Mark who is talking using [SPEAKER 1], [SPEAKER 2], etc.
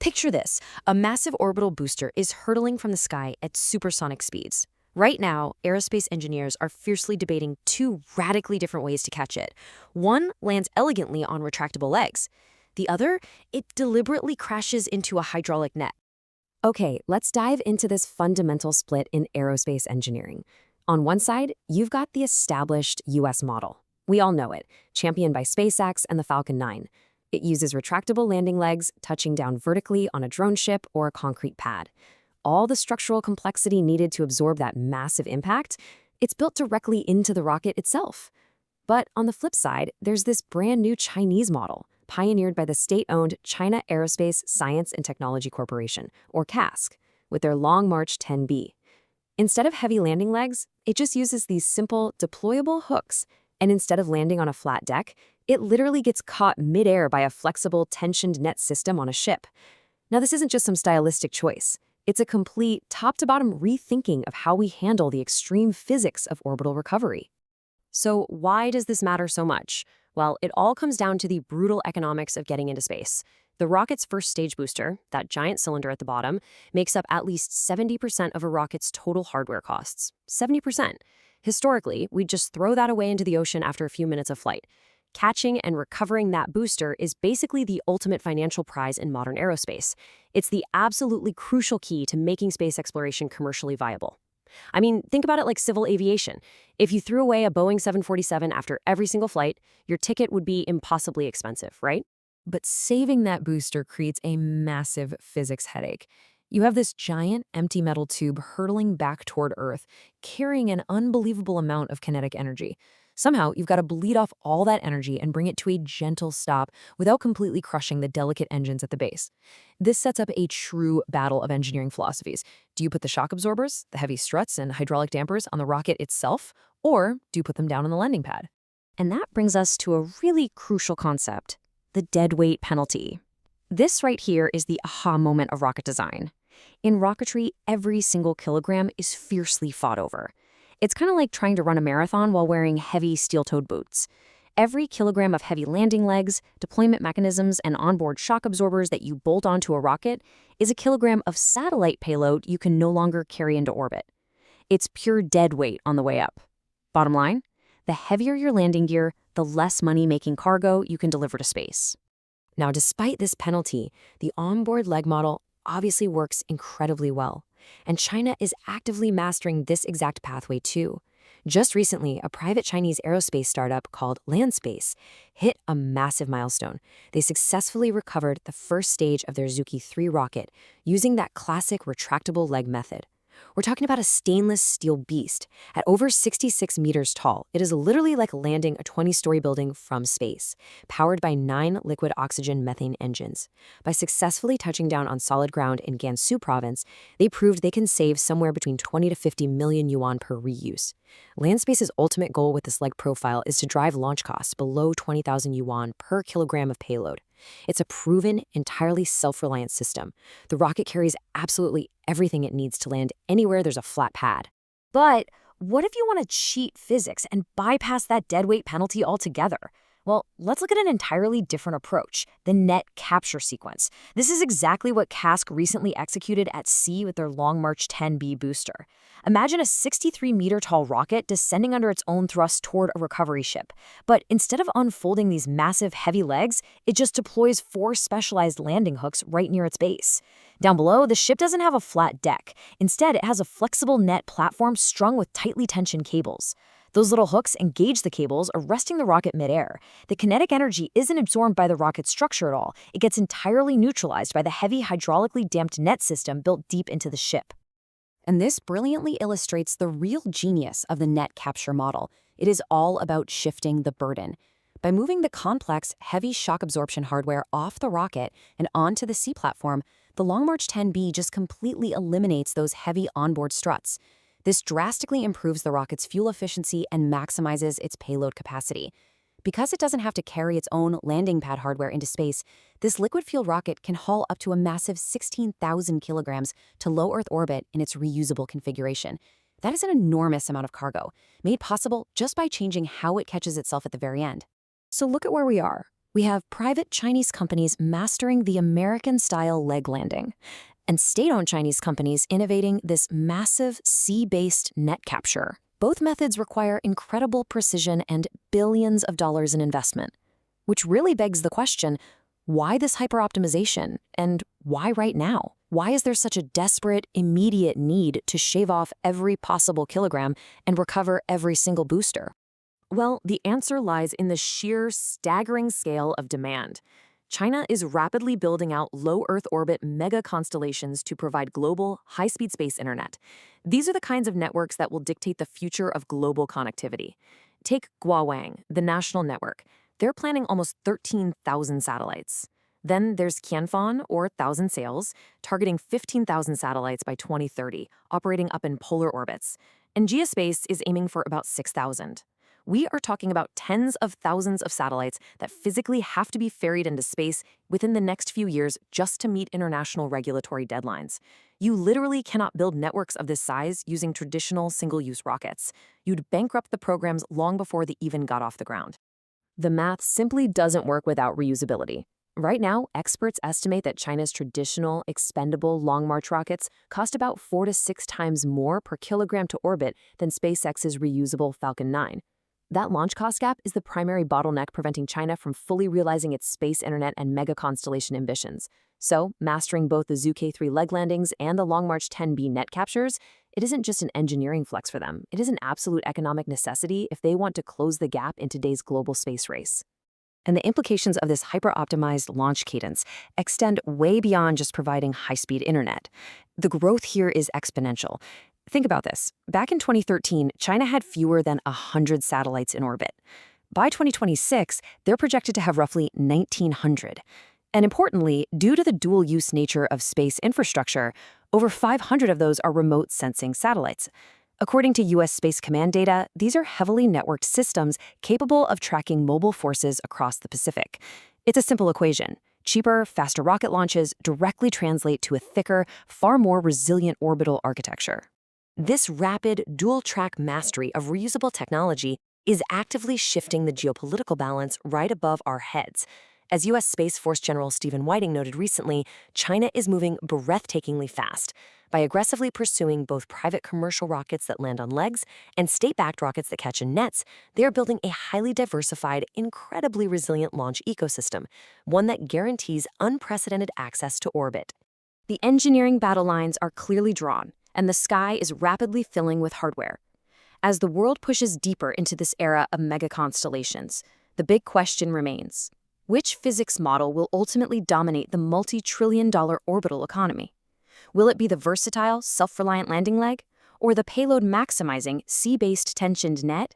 [SPEAKER 1] Picture this. A massive orbital booster is hurtling from the sky at supersonic speeds. Right now, aerospace engineers are fiercely debating two radically different ways to catch it. One lands elegantly on retractable legs. The other, it deliberately crashes into a hydraulic net. Okay, let's dive into this fundamental split in aerospace engineering. On one side, you've got the established US model. We all know it, championed by SpaceX and the Falcon 9. It uses retractable landing legs, touching down vertically on a drone ship or a concrete pad. All the structural complexity needed to absorb that massive impact, it's built directly into the rocket itself. But on the flip side, there's this brand new Chinese model, pioneered by the state-owned China Aerospace Science and Technology Corporation, or CASC, with their Long March 10B. Instead of heavy landing legs, it just uses these simple, deployable hooks, and instead of landing on a flat deck, it literally gets caught midair by a flexible, tensioned net system on a ship. Now, this isn't just some stylistic choice. It's a complete, top-to-bottom rethinking of how we handle the extreme physics of orbital recovery. So why does this matter so much? Well, it all comes down to the brutal economics of getting into space. The rocket's first stage booster, that giant cylinder at the bottom, makes up at least 70% of a rocket's total hardware costs. 70%. Historically, we'd just throw that away into the ocean after a few minutes of flight. Catching and recovering that booster is basically the ultimate financial prize in modern aerospace. It's the absolutely crucial key to making space exploration commercially viable. I mean, think about it like civil aviation. If you threw away a Boeing 747 after every single flight, your ticket would be impossibly expensive, right? But saving that booster creates a massive physics headache. You have this giant, empty metal tube hurtling back toward Earth, carrying an unbelievable amount of kinetic energy. Somehow, you've got to bleed off all that energy and bring it to a gentle stop without completely crushing the delicate engines at the base. This sets up a true battle of engineering philosophies. Do you put the shock absorbers, the heavy struts, and hydraulic dampers on the rocket itself, or do you put them down on the landing pad?
[SPEAKER 2] And that brings us to a really crucial concept, the deadweight penalty. This right here is the aha moment of rocket design. In rocketry, every single kilogram is fiercely fought over. It's kind of like trying to run a marathon while wearing heavy steel-toed boots. Every kilogram of heavy landing legs, deployment mechanisms, and onboard shock absorbers that you bolt onto a rocket is a kilogram of satellite payload you can no longer carry into orbit. It's pure dead weight on the way up. Bottom line, the heavier your landing gear, the less money-making cargo you can deliver to space.
[SPEAKER 1] Now, despite this penalty, the onboard leg model obviously works incredibly well. And China is actively mastering this exact pathway too. Just recently, a private Chinese aerospace startup called LandSpace hit a massive milestone. They successfully recovered the first stage of their Zhuque-3 rocket using that classic retractable leg method. We're talking about a stainless steel beast. At over 66 meters tall, it is literally like landing a 20-story building from space, powered by 9 liquid oxygen methane engines. By successfully touching down on solid ground in Gansu province, they proved they can save somewhere between 20 to 50 million yuan per reuse. LandSpace's ultimate goal with this leg profile is to drive launch costs below 20,000 yuan per kilogram of payload. It's a proven, entirely self-reliant system. The rocket carries absolutely everything it needs to land anywhere there's a flat pad.
[SPEAKER 2] But what if you want to cheat physics and bypass that deadweight penalty altogether? Well, let's look at an entirely different approach, the net capture sequence. This is exactly what CASC recently executed at sea with their Long March 10B booster. Imagine a 63-meter-tall rocket descending under its own thrust toward a recovery ship. But instead of unfolding these massive, heavy legs, it just deploys 4 specialized landing hooks right near its base. Down below, the ship doesn't have a flat deck. Instead, it has a flexible net platform strung with tightly tensioned cables. Those little hooks engage the cables, arresting the rocket midair. The kinetic energy isn't absorbed by the rocket's structure at all. It gets entirely neutralized by the heavy hydraulically damped net system built deep into the ship.
[SPEAKER 1] And this brilliantly illustrates the real genius of the net capture model. It is all about shifting the burden. By moving the complex, heavy shock absorption hardware off the rocket and onto the sea platform, the Long March 10B just completely eliminates those heavy onboard struts. This drastically improves the rocket's fuel efficiency and maximizes its payload capacity. Because it doesn't have to carry its own landing pad hardware into space, this liquid-fueled rocket can haul up to a massive 16,000 kilograms to low Earth orbit in its reusable configuration. That is an enormous amount of cargo, made possible just by changing how it catches itself at the very end. So look at where we are.
[SPEAKER 2] We have private Chinese companies mastering the American-style leg landing, and state-owned Chinese companies innovating this massive sea-based net capture. Both methods require incredible precision and billions of dollars in investment, which really begs the question, why this hyper-optimization, and why right now? Why is there such a desperate, immediate need to shave off every possible kilogram and recover every single booster?
[SPEAKER 1] Well, the answer lies in the sheer, staggering scale of demand. China is rapidly building out low Earth orbit mega constellations to provide global, high-speed space internet. These are the kinds of networks that will dictate the future of global connectivity. Take Guowang, the national network. They're planning almost 13,000 satellites. Then there's Qianfan, or Thousand Sails, targeting 15,000 satellites by 2030, operating up in polar orbits. And Geospace is aiming for about 6,000. We are talking about tens of thousands of satellites that physically have to be ferried into space within the next few years just to meet international regulatory deadlines. You literally cannot build networks of this size using traditional single-use rockets. You'd bankrupt the programs long before they even got off the ground. The math simply doesn't work without reusability. Right now, experts estimate that China's traditional, expendable Long March rockets cost about 4 to 6 times more per kilogram to orbit than SpaceX's reusable Falcon 9. That launch cost gap is the primary bottleneck preventing China from fully realizing its space internet and mega constellation ambitions. So, mastering both the Zhuque-3 leg landings and the Long March 10B net captures, it isn't just an engineering flex for them. It is an absolute economic necessity if they want to close the gap in today's global space race. And the implications of this hyper-optimized launch cadence extend way beyond just providing high-speed internet. The growth here is exponential. Think about this. Back in 2013, China had fewer than 100 satellites in orbit. By 2026, they're projected to have roughly 1,900. And importantly, due to the dual-use nature of space infrastructure, over 500 of those are remote sensing satellites. According to U.S. Space Command data, these are heavily networked systems capable of tracking mobile forces across the Pacific. It's a simple equation. Cheaper, faster rocket launches directly translate to a thicker, far more resilient orbital architecture. This rapid, dual-track mastery of reusable technology is actively shifting the geopolitical balance right above our heads. As U.S. Space Force General Stephen Whiting noted recently, China is moving breathtakingly fast. By aggressively pursuing both private commercial rockets that land on legs and state-backed rockets that catch in nets, they are building a highly diversified, incredibly resilient launch ecosystem, one that guarantees unprecedented access to orbit. The engineering battle lines are clearly drawn, and the sky is rapidly filling with hardware. As the world pushes deeper into this era of mega constellations, the big question remains: which physics model will ultimately dominate the multi-trillion-dollar orbital economy? Will it be the versatile, self-reliant landing leg, or the payload-maximizing, sea-based tensioned net?